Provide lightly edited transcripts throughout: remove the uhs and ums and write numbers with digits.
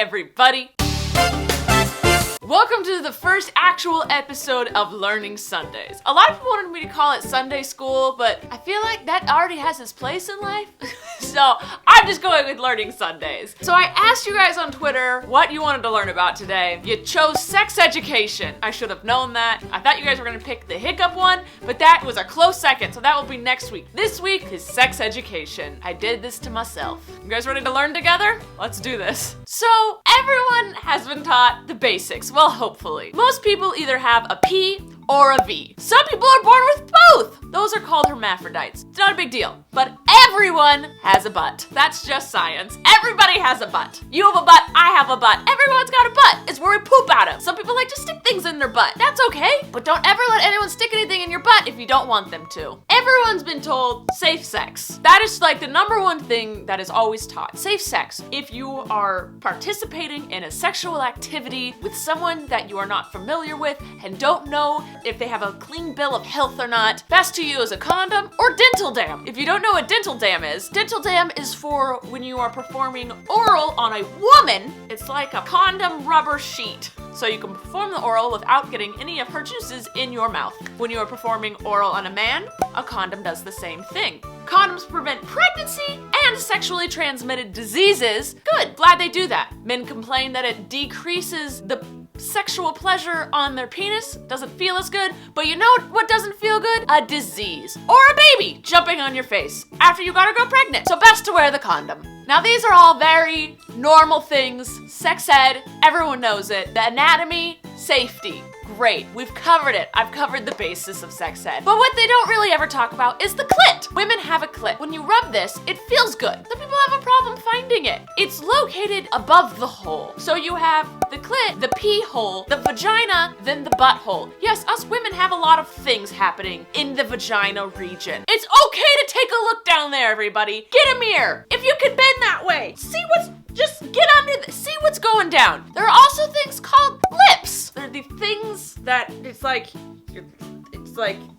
everybody. Welcome to the first actual episode of Learning Sundays. A lot of people wanted me to call it Sunday School, but I feel like that already has its place in life. So I'm just going with Learning Sundays. So I asked you guys on Twitter what you wanted to learn about today. You chose sex education. I should have known that. I thought you guys were gonna pick the hiccup one, but that was a close second, so that will be next week. This week is sex education. I did this to myself. You guys ready to learn together? Let's do this. So everyone has been taught the basics. Well, hopefully. Most people either have a P or a V. Some people are born with both. Those are called hermaphrodites. It's not a big deal. But everyone has a butt. That's just science. Everybody has a butt. You have a butt, I have a butt. Everyone's got a butt. It's where we poop out of. Some people like to stick things in their butt. That's okay. But don't ever let anyone stick anything in your butt if you don't want them to. Everyone's been told safe sex. That is like the number one thing that is always taught. Safe sex. If you are participating in a sexual activity with someone that you are not familiar with and don't know if they have a clean bill of health or not, best to use a condom or dental dam. If you don't know what dental dam is for when you are performing oral on a woman. It's like a condom rubber sheet. So you can perform the oral without getting any of her juices in your mouth. When you are performing oral on a man, a condom does the same thing. Condoms prevent pregnancy and sexually transmitted diseases. Good, glad they do that. Men complain that it decreases the sexual pleasure on their penis, doesn't feel as good, but you know what doesn't feel good? A disease. Or a baby jumping on your face after you got a girl pregnant. So best to wear the condom. Now these are all very normal things. Sex ed, everyone knows it. The anatomy, safety. Great, we've covered it. I've covered the basis of sex ed. But what they don't really ever talk about is the clit. Women have a clit. When you rub this, it feels good. Some people have a problem finding it. It's located above the hole. So you have the clit, the pee hole, the vagina, then the butthole. Yes, us women have a lot of things happening in the vagina region. It's okay to take a look down there, everybody. Get a mirror. If you can bend that way, just get under see what's going down. There are also things called lips. They're the things that it's like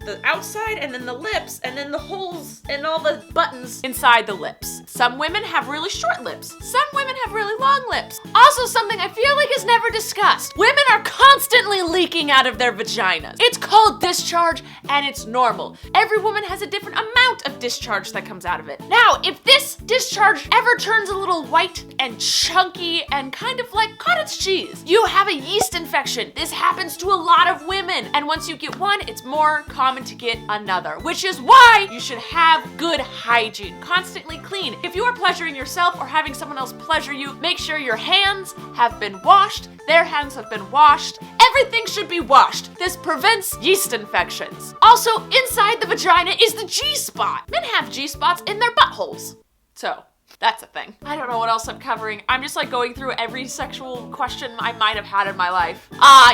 the outside and then the lips and then the holes and all the buttons inside the lips. Some women have really short lips. Some women have really long lips. Also something I feel like is never discussed. Women are constantly leaking out of their vaginas. It's called discharge and it's normal. Every woman has a different amount of discharge that comes out of it. Now, if this discharge ever turns a little white and chunky and kind of like cottage cheese, you have a yeast infection. This happens to a lot of women. And once you get one, it's more common to get another, which is why you should have good hygiene, constantly clean. If you are pleasuring yourself or having someone else pleasure you, make sure your hands have been washed, their hands have been washed. Everything should be washed. This prevents yeast infections. Also, inside the vagina is the G-spot. Men have G-spots in their buttholes. So, that's a thing. I don't know what else I'm covering. I'm just like going through every sexual question I might have had in my life.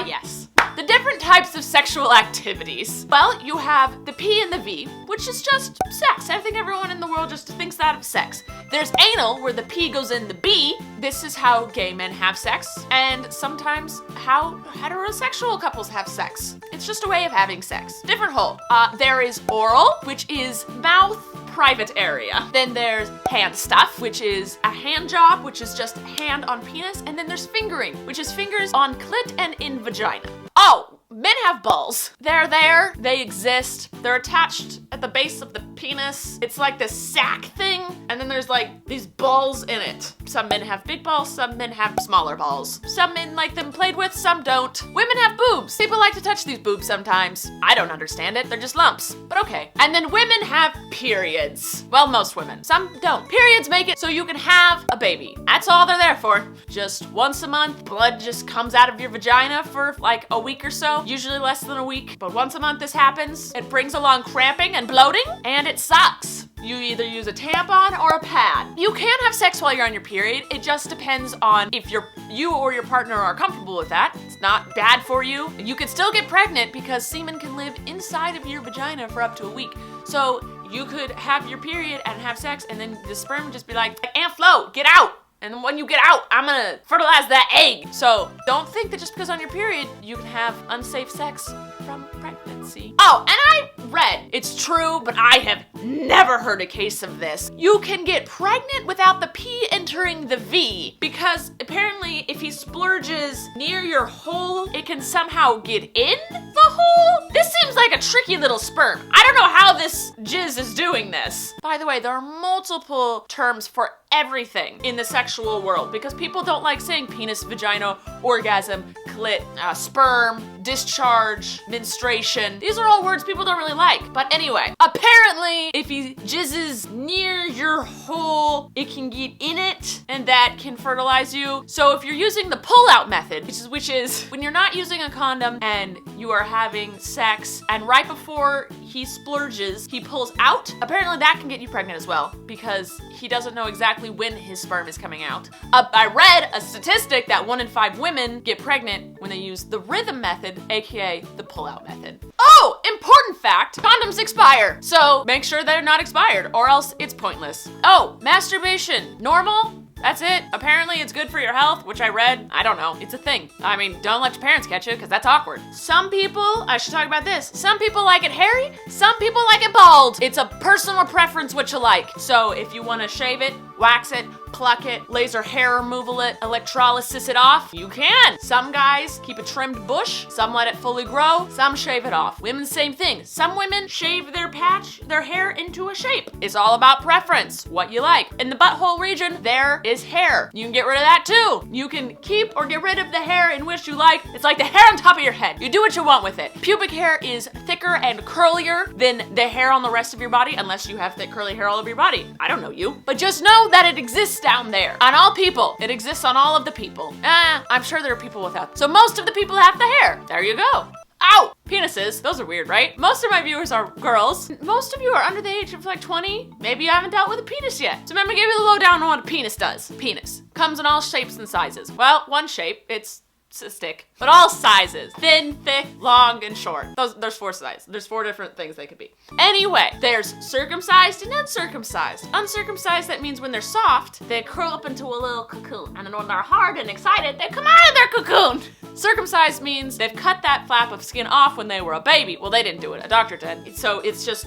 Yes. The different types of sexual activities. Well, you have the P and the V, which is just sex. I think everyone in the world just thinks that of sex. There's anal, where the P goes in the B. This is how gay men have sex, and sometimes how heterosexual couples have sex. It's just a way of having sex. Different hole. There is oral, which is mouth, private area. Then there's hand stuff, which is a hand job, which is just hand on penis. And then there's fingering, which is fingers on clit and in vagina. Oh, men have balls. They're there, they exist. They're attached at the base of the penis. It's like this sack thing, and then there's like these balls in it. Some men have big balls, some men have smaller balls. Some men like them played with, some don't. Women have boobs. People like to touch these boobs sometimes. I don't understand it, they're just lumps, but okay. And then women have periods. Well, most women, some don't. Periods make it so you can have a baby. That's all they're there for. Just once a month, blood just comes out of your vagina for like a week or so, usually less than a week, but once a month this happens. It brings along cramping and bloating, and it sucks. You either use a tampon or a pad. You can have sex while you're on your period. It just depends on if you or your partner are comfortable with that. It's not bad for you. You could still get pregnant because semen can live inside of your vagina for up to a week. So you could have your period and have sex, and then the sperm would just be like, Aunt Flo, get out. And then when you get out, I'm gonna fertilize that egg. So don't think that just because on your period, you can have unsafe sex from pregnancy. Oh, and I read. It's true, but I have never heard a case of this. You can get pregnant without the P entering the V because apparently if he splurges near your hole, it can somehow get in the hole? This seems like a tricky little sperm. I don't know how this jizz is doing this. By the way, there are multiple terms for everything in the sexual world because people don't like saying penis, vagina, orgasm, clit, sperm, discharge, menstruation. These are all words people don't really like. But anyway, apparently if he jizzes near your hole, it can get in it and that can fertilize you. So if you're using the pullout method, which is when you're not using a condom and you are having sex and right before he splurges, he pulls out, apparently that can get you pregnant as well because he doesn't know exactly when his sperm is coming out. I read a statistic that 1 in 5 women get pregnant when they use the rhythm method, aka the pullout method. Oh, important fact, condoms expire. So make sure they're not expired or else it's pointless. Oh, masturbation, normal? That's it. Apparently it's good for your health, which I read. I don't know. It's a thing. I mean, don't let your parents catch you because that's awkward. Some people, I should talk about this. Some people like it hairy. Some people like it bald. It's a personal preference what you like. So if you want to shave it, wax it, pluck it, laser hair removal it, electrolysis it off, you can. Some guys keep a trimmed bush. Some let it fully grow. Some shave it off. Women, same thing. Some women shave their hair into a shape. It's all about preference, what you like. In the butthole region, there is hair. You can get rid of that too. You can keep or get rid of the hair in which you like. It's like the hair on top of your head. You do what you want with it. Pubic hair is thicker and curlier than the hair on the rest of your body, unless you have thick curly hair all over your body. I don't know you. But just know that it exists down there. On all people. It exists on all of the people. I'm sure there are people without. So most of the people have the hair. There you go. Ow! Penises. Those are weird, right? Most of my viewers are girls. Most of you are under the age of like 20. Maybe you haven't dealt with a penis yet. So let me give you the lowdown on what a penis does. Penis. Comes in all shapes and sizes. Well, one shape. It's a stick. But all sizes. Thin, thick, long, and short. There's 4 sizes. There's 4 different things they could be. Anyway, there's circumcised and uncircumcised. Uncircumcised, that means when they're soft, they curl up into a little cocoon. And then when they're hard and excited, they come out of their cocoon. Circumcised means they've cut that flap of skin off when they were a baby. Well, they didn't do it. A doctor did. So it's just,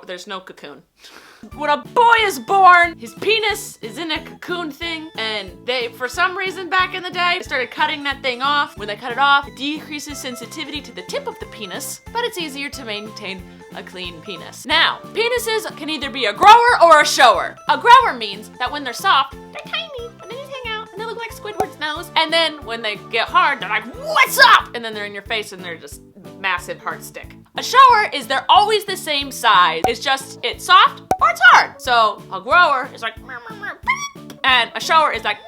there's no cocoon. When a boy is born, his penis is in a cocoon thing, and they, for some reason back in the day, started cutting that thing off. When they cut it off, it decreases sensitivity to the tip of the penis, but it's easier to maintain a clean penis. Now, penises can either be a grower or a shower. A grower means that when they're soft, they're tiny, and they just hang out, and they look like Squidward's nose. And then when they get hard, they're like, what's up? And then they're in your face, and they're just massive hard stick. A shower is they're always the same size. It's just, it's soft or it's hard. So a grower is like, and a shower is like,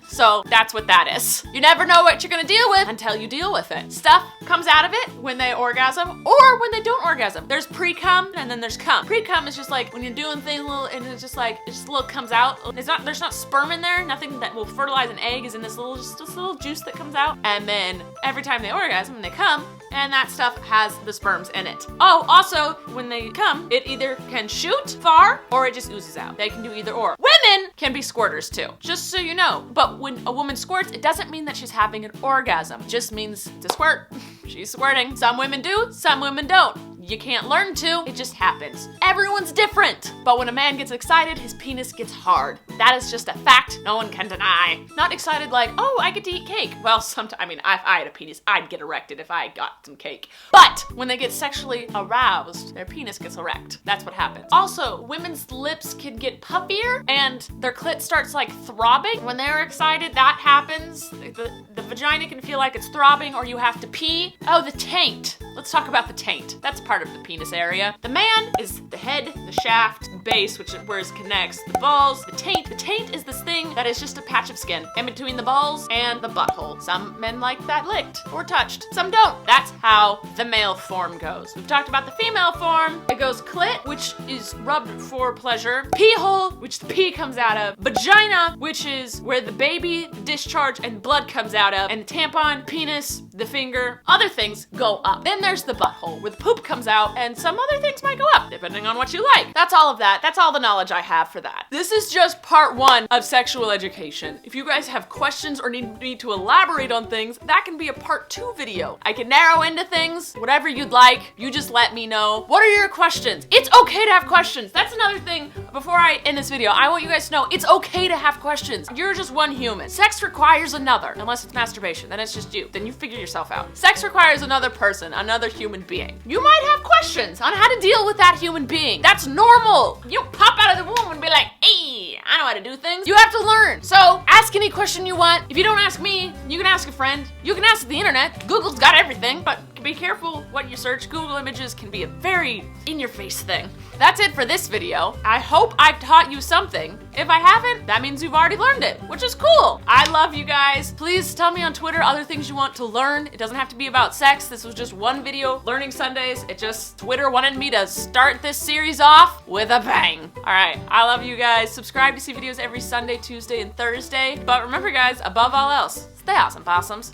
so that's what that is. You never know what you're gonna deal with until you deal with it. Stuff comes out of it when they orgasm or when they don't orgasm. There's pre-cum and then there's cum. Pre-cum is just like when you're doing things little and it's just like, it just little comes out. There's not sperm in there. Nothing that will fertilize an egg is in this little juice that comes out. And then every time they orgasm and they come, and that stuff has the sperms in it. Oh, also, when they come, it either can shoot far or it just oozes out. They can do either or. Women can be squirters too, just so you know. But when a woman squirts, it doesn't mean that she's having an orgasm. It just means to squirt. She's squirting. Some women do, some women don't. You can't learn to, it just happens. Everyone's different. But when a man gets excited, his penis gets hard. That is just a fact no one can deny. Not excited like, oh, I get to eat cake. Well, sometimes, I mean, if I had a penis, I'd get erected if I got some cake. But when they get sexually aroused, their penis gets erect. That's what happens. Also, women's lips can get puffier and their clit starts like throbbing. When they're excited, that happens. The vagina can feel like it's throbbing or you have to pee. Oh, the taint. Let's talk about the taint. That's part of the penis area. The man is the head, the shaft, base, which is where it connects, the balls, the taint. The taint is this thing that is just a patch of skin in between the balls and the butthole. Some men like that licked or touched. Some don't. That's how the male form goes. We've talked about the female form. It goes clit, which is rubbed for pleasure. Pee hole, which the pee comes out of. Vagina, which is where the baby, the discharge, and blood comes out of. And the tampon, penis, the finger, other things go up. Then there's the butthole, where the poop comes out, and some other things might go up, depending on what you like. That's all of that. That's all the knowledge I have for that. This is just part 1 of sexual education. If you guys have questions or need me to elaborate on things, that can be a part 2 video. I can narrow into things, whatever you'd like. You just let me know. What are your questions? It's okay to have questions. That's another thing. Before I end this video, I want you guys to know it's okay to have questions. You're just one human. Sex requires another, unless it's masturbation, then it's just you. Then you figure yourself out. Sex requires another person, another human being. You might have questions on how to deal with that human being. That's normal. You don't pop out of the womb and be like, hey, I know how to do things. You have to learn. So ask any question you want. If you don't ask me, you can ask a friend. You can ask the internet. Google's got everything, but be careful what you search. Google images can be a very in-your-face thing. That's it for this video. I hope I've taught you something. If I haven't, that means you've already learned it, which is cool. I love you guys. Please tell me on Twitter other things you want to learn. It doesn't have to be about sex. This was just one video, Learning Sundays. Twitter wanted me to start this series off with a bang. All right, I love you guys. Subscribe to see videos every Sunday, Tuesday, and Thursday. But remember guys, above all else, stay awesome, possums.